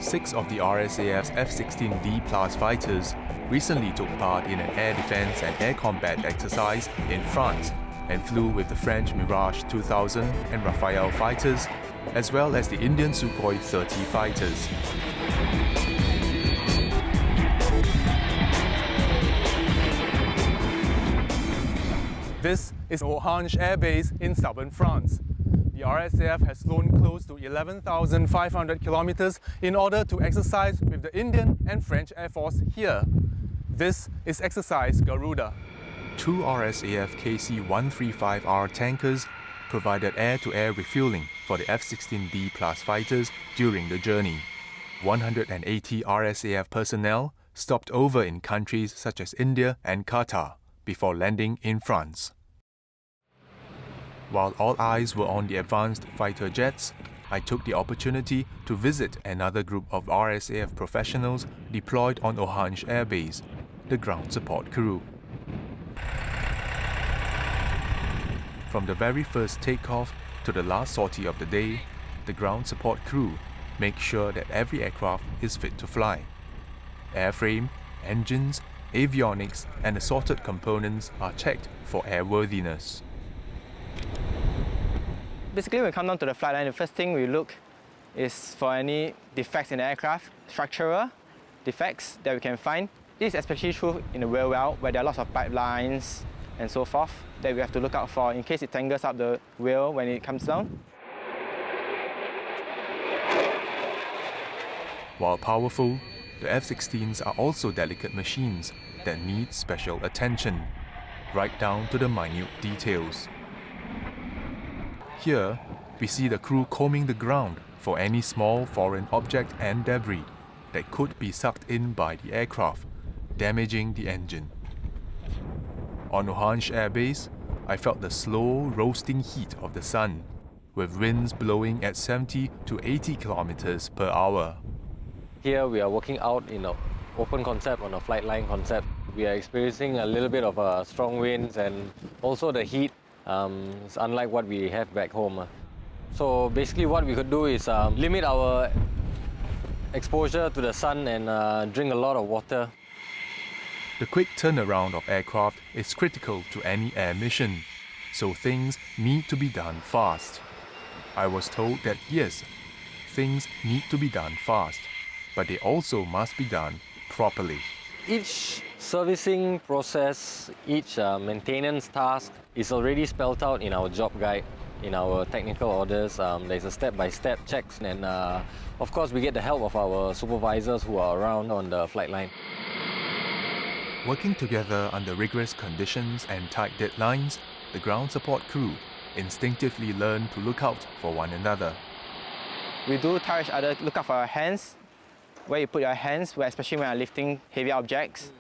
6 of the RSAF's F-16D Plus fighters recently took part in an air defense and air combat exercise in France and flew with the French Mirage 2000 and Rafale fighters, as well as the Indian Sukhoi 30 fighters. This is Orange Air Base in southern France. The RSAF has flown close to 11,500 kilometers in order to exercise with the Indian and French Air Force here. This is Exercise Garuda. 2 RSAF KC-135R tankers provided air-to-air refueling for the F-16D Plus fighters during the journey. 180 RSAF personnel stopped over in countries such as India and Qatar before landing in France. While all eyes were on the advanced fighter jets, I took the opportunity to visit another group of RSAF professionals deployed on Orange Air Base, the ground support crew. From the very first takeoff to the last sortie of the day, the ground support crew make sure that every aircraft is fit to fly. Airframe, engines, avionics and assorted components are checked for airworthiness. Basically, when we come down to the flight line, the first thing we look is for any defects in the aircraft, structural defects that we can find. This is especially true in the wheel well, where there are lots of pipelines and so forth that we have to look out for in case it tangles up the wheel when it comes down. While powerful, the F-16s are also delicate machines that need special attention, right down to the minute details. Here, we see the crew combing the ground for any small foreign object and debris that could be sucked in by the aircraft, damaging the engine. On Orange Air Base, I felt the slow, roasting heat of the sun, with winds blowing at 70 to 80 kilometers per hour. Here we are working out in an open concept on a flight line concept. We are experiencing a little bit of strong winds and also the heat. It's unlike what we have back home. So basically what we could do is limit our exposure to the sun and drink a lot of water. The quick turnaround of aircraft is critical to any air mission, so things need to be done fast. I was told that yes, things need to be done fast, but they also must be done properly. Each servicing process, each maintenance task is already spelled out in our job guide, in our technical orders. There's a step-by-step checks and of course we get the help of our supervisors who are around on the flight line. Working together under rigorous conditions and tight deadlines, the ground support crew instinctively learn to look out for one another. We do tell each other, look out for our hands, where you put your hands, especially when you're lifting heavy objects,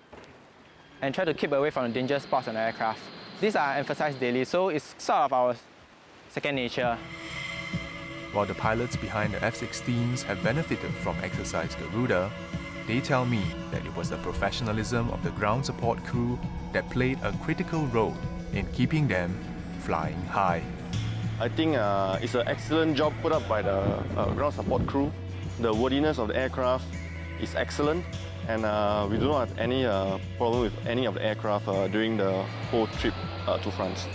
and try to keep away from the danger spots on the aircraft. These are emphasized daily, so it's sort of our second nature. While the pilots behind the F-16s have benefited from Exercise Garuda, they tell me that it was the professionalism of the ground support crew that played a critical role in keeping them flying high. I think it's an excellent job put up by the ground support crew. The worthiness of the aircraft is excellent, and we do not have any problem with any of the aircraft during the whole trip to France.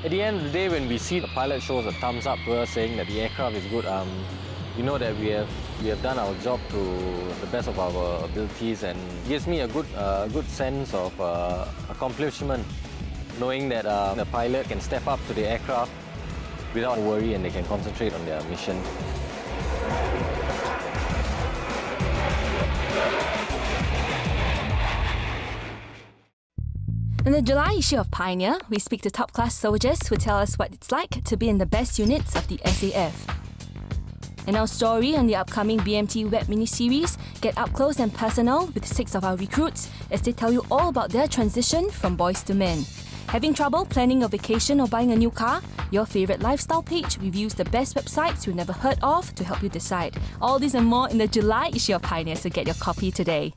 At the end of the day, when we see the pilot shows a thumbs up to us saying that the aircraft is good, we know that we have done our job to the best of our abilities, and gives me a good sense of accomplishment, knowing that the pilot can step up to the aircraft without worry and they can concentrate on their mission. In the July issue of Pioneer, we speak to top-class soldiers who tell us what it's like to be in the best units of the SAF. In our story on the upcoming BMT web miniseries, get up close and personal with 6 of our recruits as they tell you all about their transition from boys to men. Having trouble planning a vacation or buying a new car? Your favourite lifestyle page reviews the best websites you've never heard of to help you decide. All this and more in the July issue of Pioneer, so get your copy today.